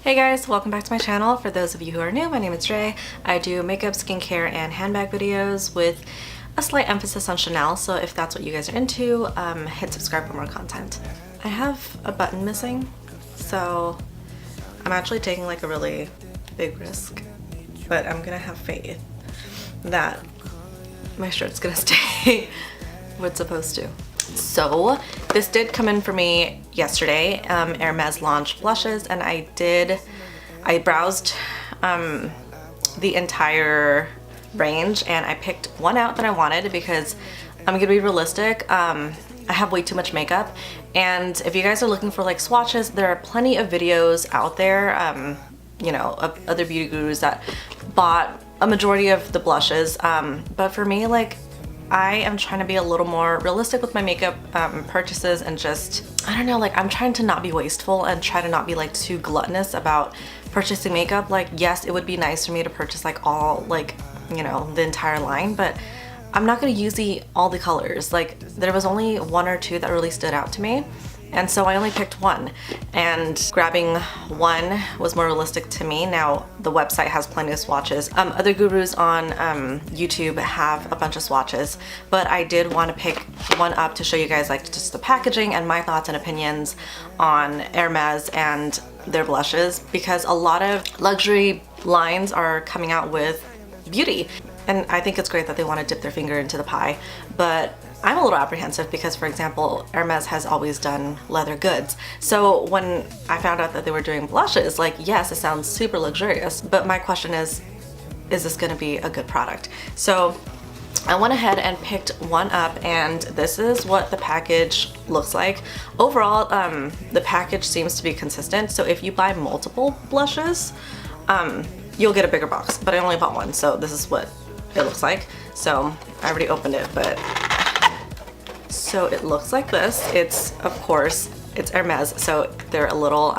Hey guys, welcome back to my channel. For those of you who are new, my name is Dre. I do makeup, skincare, and handbag videos with a slight emphasis on Chanel, so if that's what you guys are into, hit subscribe for more content. I have a button missing, so I'm actually taking like a really big risk, but I'm gonna have faith that my shirt's gonna stay where it's supposed to. So this did come in for me yesterday. Hermes launched blushes, and I browsed the entire range, and I picked one out that I wanted because I'm gonna be realistic. I have way too much makeup, and if you guys are looking for like swatches, there are plenty of videos out there, you know, of other beauty gurus that bought a majority of the blushes, but for me, like, I am trying to be a little more realistic with my makeup purchases, and just, I don't know, like, I'm trying to not be wasteful and try to not be like too gluttonous about purchasing makeup. Like, yes, it would be nice for me to purchase like all, like, you know, the entire line, but I'm not going to use all the colors. Like, there was only one or two that really stood out to me, and so I only picked one, and grabbing one was more realistic to me. Now, the website has plenty of swatches. Other gurus on YouTube have a bunch of swatches, but I did want to pick one up to show you guys like just the packaging and my thoughts and opinions on Hermes and their blushes, because a lot of luxury lines are coming out with beauty, and I think it's great that they want to dip their finger into the pie, but I'm a little apprehensive because, for example, Hermes has always done leather goods. So when I found out that they were doing blushes, like, yes, it sounds super luxurious, but my question is this gonna be a good product? So I went ahead and picked one up, and this is what the package looks like. Overall, the package seems to be consistent. So if you buy multiple blushes, you'll get a bigger box, but I only bought one, so this is what it looks like. So I already opened it, but so it looks like this. It's, of course, it's Hermes, so they're a little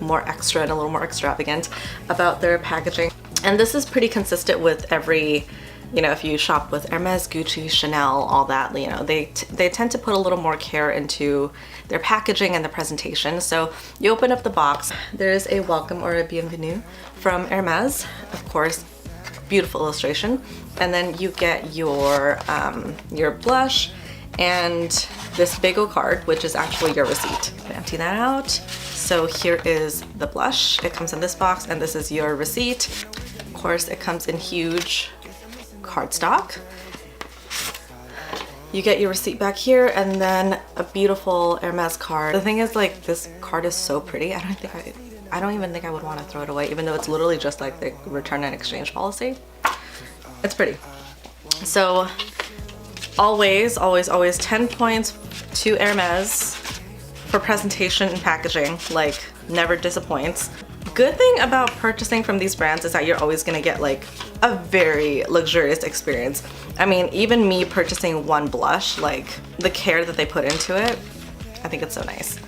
more extra and a little more extravagant about their packaging. And this is pretty consistent with every, you know, if you shop with Hermes, Gucci, Chanel, all that, you know, they tend to put a little more care into their packaging and the presentation. So you open up the box, there's a welcome or a bienvenue from Hermes, of course, beautiful illustration. And then you get your blush, and this big old card, which is actually your receipt. Empty that out. So here is the blush. It comes in this box, and this is your receipt. Of course, it comes in huge cardstock. You get your receipt back here, and then a beautiful Hermes card. The thing is, like, this card is so pretty. I don't even think I would want to throw it away, even though it's literally just like the return and exchange policy. It's pretty. So always 10 points to Hermes for presentation and packaging. Like, never disappoints. Good thing about purchasing from these brands is that you're always gonna get like a very luxurious experience. I mean, even me purchasing one blush, like the care that they put into it, I think it's so nice.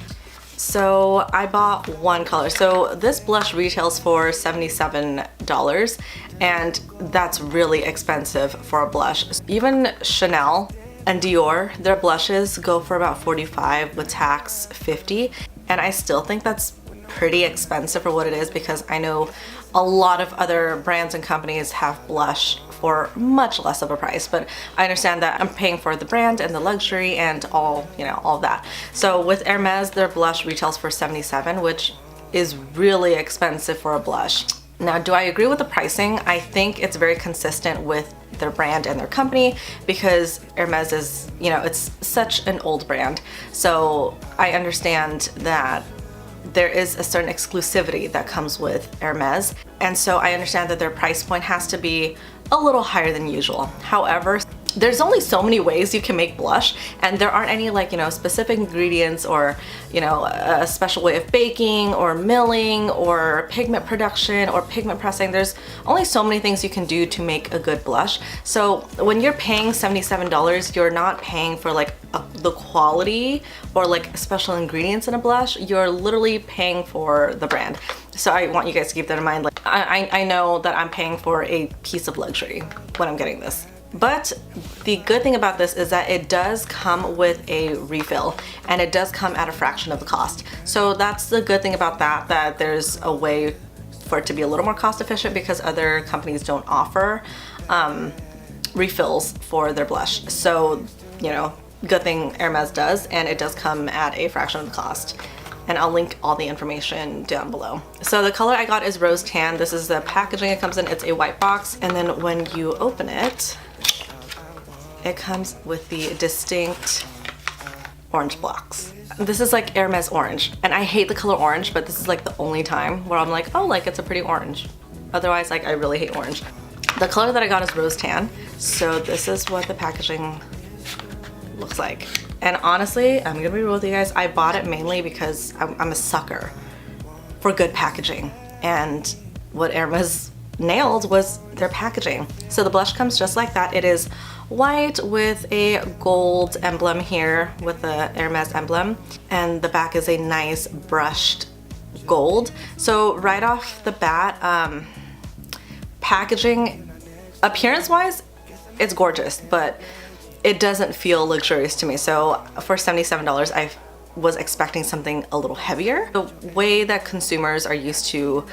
So I bought one color. So this blush retails for $77, and that's really expensive for a blush. Even Chanel and Dior, their blushes go for about $45 with tax $50, and I still think that's pretty expensive for what it is, because I know a lot of other brands and companies have blush for much less of a price, but I understand that I'm paying for the brand and the luxury and all, you know, all of that. So with Hermes, their blush retails for $77, which is really expensive for a blush. Now, do I agree with the pricing? I think it's very consistent with their brand and their company, because Hermes is, you know, it's such an old brand. So I understand that there is a certain exclusivity that comes with Hermes, and so I understand that their price point has to be a little higher than usual. However, there's only so many ways you can make blush, and there aren't any, like, you know, specific ingredients or, you know, a special way of baking or milling or pigment production or pigment pressing. There's only so many things you can do to make a good blush. So when you're paying $77, you're not paying for like the quality or like special ingredients in a blush. You're literally paying for the brand. So I want you guys to keep that in mind. Like, I know that I'm paying for a piece of luxury when I'm getting this. But the good thing about this is that it does come with a refill, and it does come at a fraction of the cost. So that's the good thing about that, that there's a way for it to be a little more cost efficient, because other companies don't offer refills for their blush. So, you know, good thing Hermes does, and it does come at a fraction of the cost. And I'll link all the information down below. So the color I got is Rose Tan. This is the packaging it comes in. It's a white box, and then when you open it, it comes with the distinct orange blocks. This is like Hermes orange, and I hate the color orange, but this is like the only time where I'm like, oh, like it's a pretty orange. Otherwise, like I really hate orange. The color that I got is Rose Tan. So this is what the packaging looks like. And honestly, I'm gonna be real with you guys, I bought it mainly because I'm a sucker for good packaging. And what Hermes nailed was their packaging. So the blush comes just like that. It is white with a gold emblem here with the Hermes emblem, and the back is a nice brushed gold. So right off the bat, packaging, appearance wise, it's gorgeous, but it doesn't feel luxurious to me. So for $77, I was expecting something a little heavier. The way that consumers are used to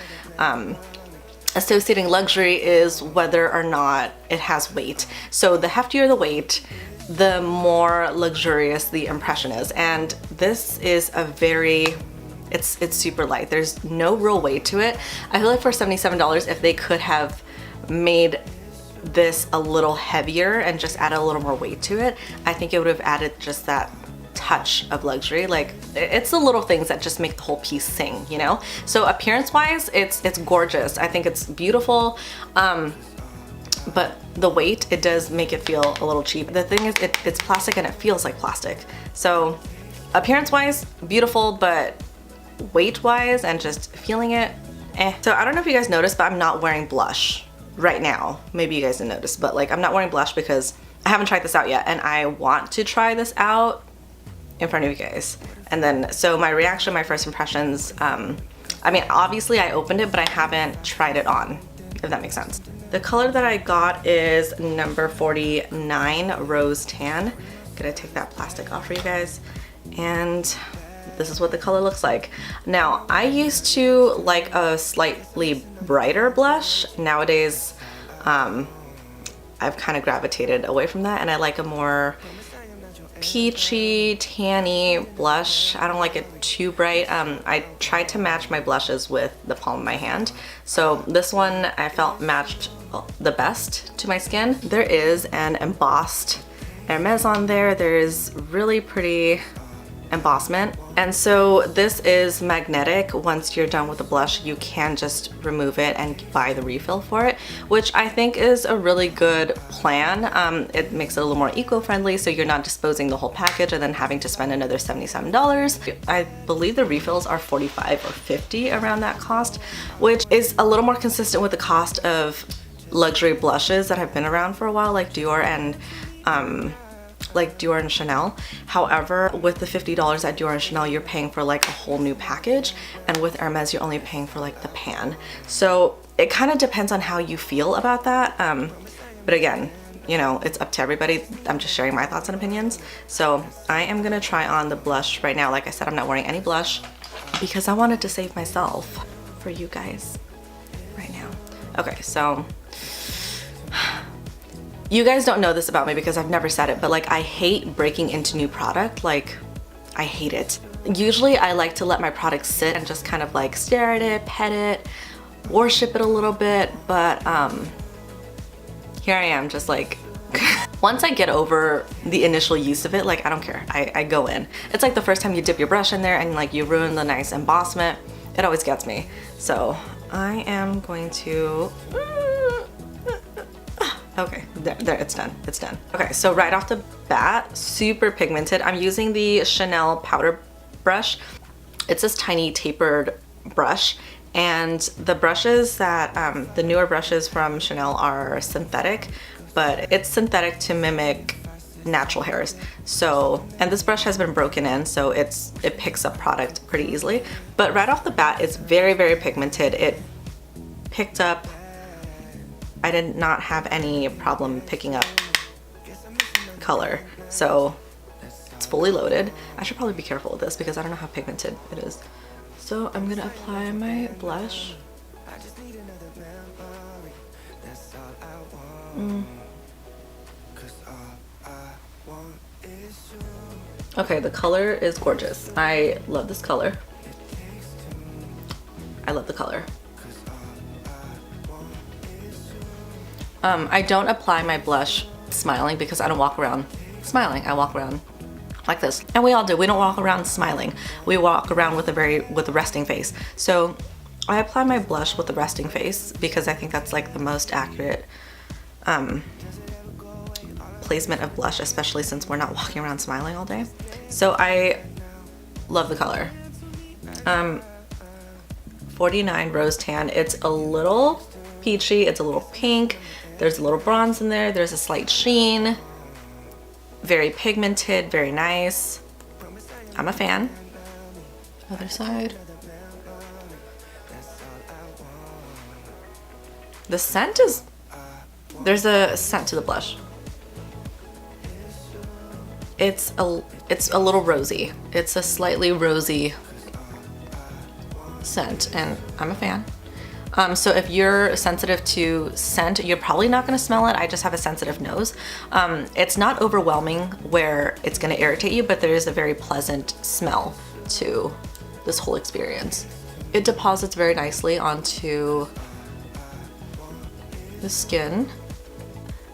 associating luxury is whether or not it has weight. So the heftier the weight, the more luxurious the impression is. And this is a very, it's super light. There's no real weight to it. I feel like for $77, if they could have made this a little heavier and just add a little more weight to it, I think it would have added just that touch of luxury. Like, it's the little things that just make the whole piece sing, you know? So appearance wise, it's gorgeous. I think it's beautiful, but the weight, it does make it feel a little cheap. The thing is, it's plastic and it feels like plastic. So appearance wise, beautiful, but weight wise and just feeling it, eh. So I don't know if you guys noticed, but I'm not wearing blush right now. Maybe you guys didn't notice, but like I'm not wearing blush because I haven't tried this out yet, and I want to try this out in front of you guys. And then, so my reaction, my first impressions, I mean, obviously I opened it, but I haven't tried it on, if that makes sense. The color that I got is number 49, Rose Tan. Gonna take that plastic off for you guys. And this is what the color looks like. Now, I used to like a slightly brighter blush. Nowadays, I've kind of gravitated away from that, and I like a more peachy, tanny blush. I don't like it too bright. I tried to match my blushes with the palm of my hand. So this one I felt matched the best to my skin. There is an embossed Hermes on there. There's really pretty embossment. And so this is magnetic. Once you're done with the blush, you can just remove it and buy the refill for it, which I think is a really good plan. It makes it a little more eco-friendly, so you're not disposing the whole package and then having to spend another $77. I believe the refills are $45 or $50, around that cost, which is a little more consistent with the cost of luxury blushes that have been around for a while, like Dior and Chanel. However, with the $50 at Dior and Chanel, you're paying for like a whole new package, and with Hermes, you're only paying for like the pan. So it kind of depends on how you feel about that. But again, you know, it's up to everybody. I'm just sharing my thoughts and opinions. So I am gonna try on the blush right now. Like I said, I'm not wearing any blush because I wanted to save myself for you guys right now. Okay, so you guys don't know this about me because I've never said it, but like I hate breaking into new product. Like, I hate it. Usually I like to let my product sit and just kind of like stare at it, pet it, worship it a little bit, but here I am just like once I get over the initial use of it, like I don't care, I go in. It's like the first time you dip your brush in there and like you ruin the nice embossment. It always gets me. So I am going to okay, there, it's done, it's done. Okay, so right off the bat, super pigmented. I'm using the Chanel powder brush. It's this tiny tapered brush, and the brushes that, the newer brushes from Chanel are synthetic, but it's synthetic to mimic natural hairs. So, and this brush has been broken in, so it picks up product pretty easily. But right off the bat, it's very, very pigmented. It picked up, I did not have any problem picking up color. So it's fully loaded. I should probably be careful with this because I don't know how pigmented it is. So I'm gonna apply my blush. Okay, the color is gorgeous. I love this color. I love the color. I don't apply my blush smiling because I don't walk around smiling. I walk around like this. And we all do. We don't walk around smiling. We walk around with a resting face. So I apply my blush with a resting face because I think that's like the most accurate placement of blush, especially since we're not walking around smiling all day. So I love the color. 49 Rose Tan. It's a little peachy, it's a little pink, there's a little bronze in there, there's a slight sheen, very pigmented, very nice. I'm a fan. Other side. The scent is, there's a scent to the blush. It's a little rosy. It's a slightly rosy scent, and I'm a fan. So if you're sensitive to scent, you're probably not going to smell it. I just have a sensitive nose. It's not overwhelming where it's going to irritate you, but there is a very pleasant smell to this whole experience. It deposits very nicely onto the skin.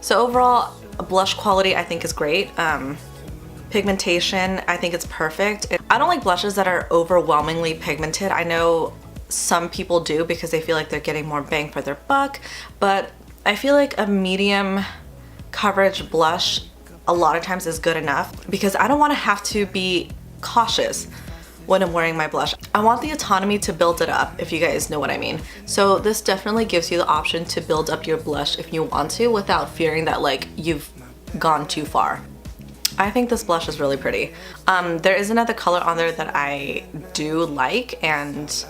So overall, blush quality I think is great. Pigmentation, I think it's perfect. I don't like blushes that are overwhelmingly pigmented. I know some people do because they feel like they're getting more bang for their buck, but I feel like a medium coverage blush a lot of times is good enough because I don't want to have to be cautious when I'm wearing my blush. I want the autonomy to build it up, if you guys know what I mean. So this definitely gives you the option to build up your blush if you want to without fearing that like you've gone too far. I think this blush is really pretty. There is another color on there that I do like, and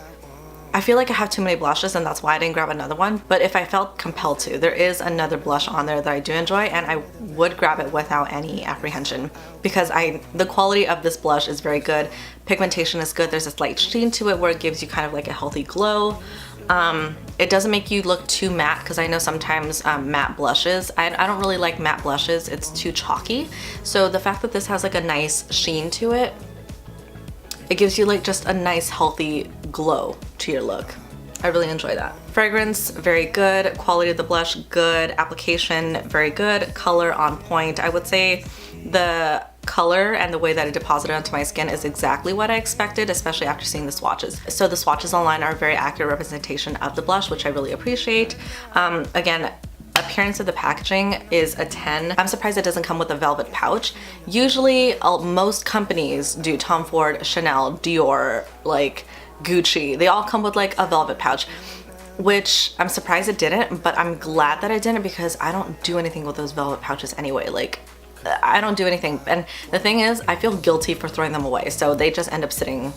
I feel like I have too many blushes and that's why I didn't grab another one. But if I felt compelled to, there is another blush on there that I do enjoy, and I would grab it without any apprehension because the quality of this blush is very good. Pigmentation is good. There's a slight sheen to it where it gives you kind of like a healthy glow. It doesn't make you look too matte because I know sometimes matte blushes, I don't really like matte blushes, it's too chalky. So the fact that this has like a nice sheen to it, it gives you like just a nice healthy glow to your look. I really enjoy that. Fragrance, very good. Quality of the blush, good. Application, very good. Color on point. I would say the color and the way that it deposited onto my skin is exactly what I expected, especially after seeing the swatches. So the swatches online are a very accurate representation of the blush, which I really appreciate. Again, appearance of the packaging is a 10. I'm surprised it doesn't come with a velvet pouch. Usually most companies do. Tom Ford, Chanel, Dior, like Gucci, they all come with like a velvet pouch, which I'm surprised it didn't, but I'm glad that it didn't because I don't do anything with those velvet pouches anyway. Like I don't do anything, and the thing is I feel guilty for throwing them away, so they just end up sitting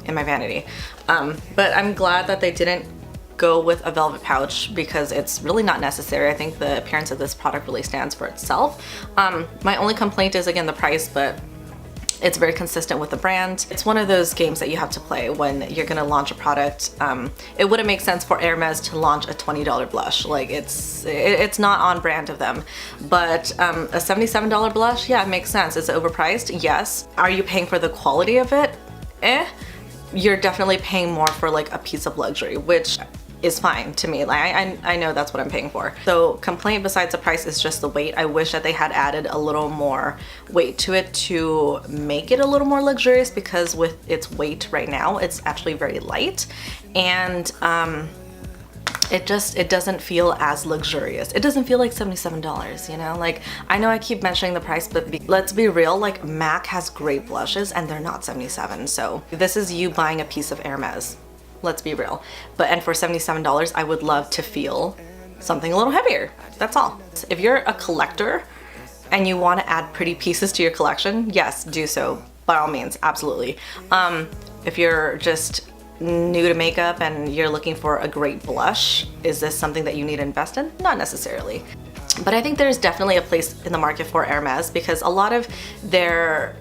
in my vanity. But I'm glad that they didn't go with a velvet pouch because it's really not necessary. I think the appearance of this product really stands for itself. My only complaint is again the price, but it's very consistent with the brand. It's one of those games that you have to play when you're gonna launch a product. It wouldn't make sense for Hermes to launch a $20 blush. Like it's not on brand of them. But a $77 blush, yeah, it makes sense. It's overpriced, yes. Are you paying for the quality of it? You're definitely paying more for like a piece of luxury, which is fine to me. Like I know that's what I'm paying for. So complaint besides the price is just the weight. I wish that they had added a little more weight to it to make it a little more luxurious, because with its weight right now, it's actually very light, and it doesn't feel as luxurious. It doesn't feel like $77, you know? Like, I know I keep mentioning the price, but let's be real, like MAC has great blushes and they're not $77. So this is you buying a piece of Hermes. Let's be real. And for $77, I would love to feel something a little heavier. That's all. If you're a collector and you want to add pretty pieces to your collection, yes, do so. By all means, absolutely. If you're just new to makeup and you're looking for a great blush, is this something that you need to invest in? Not necessarily. But I think there's definitely a place in the market for Hermes because a lot of their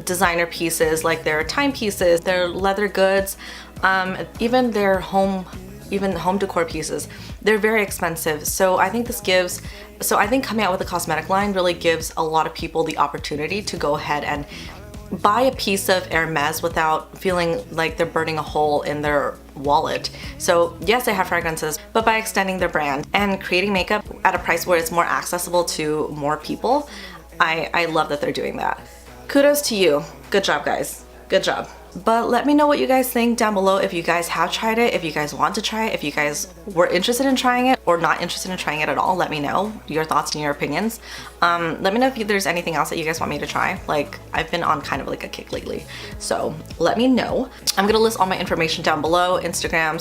designer pieces, like their timepieces, their leather goods, even their home decor pieces, they're very expensive. So I think coming out with a cosmetic line really gives a lot of people the opportunity to go ahead and buy a piece of Hermes without feeling like they're burning a hole in their wallet. So yes, they have fragrances, but by extending their brand and creating makeup at a price where it's more accessible to more people, I love that they're doing that. Kudos to you. Good job, guys. Good job. But let me know what you guys think down below, if you guys have tried it, if you guys want to try it, if you guys were interested in trying it or not interested in trying it at all. Let me know your thoughts and your opinions. Let me know if there's anything else that you guys want me to try. Like, I've been on kind of like a kick lately, so let me know. I'm gonna list all my information down below: Instagram,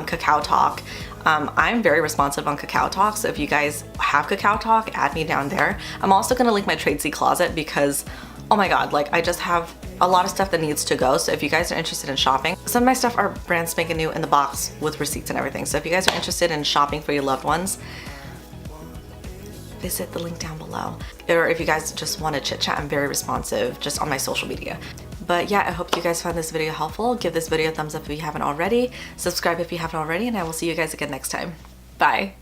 KakaoTalk. I'm very responsive on KakaoTalk, so if you guys have KakaoTalk, add me down there. I'm also gonna link my Tradesy closet because, oh my god, like, I just have a lot of stuff that needs to go. So if you guys are interested in shopping, some of my stuff are brand spanking new in the box with receipts and everything. So if you guys are interested in shopping for your loved ones, visit the link down below. Or if you guys just want to chit chat, I'm very responsive just on my social media. But yeah, I hope you guys found this video helpful. Give this video a thumbs up if you haven't already. Subscribe if you haven't already, and I will see you guys again next time. Bye.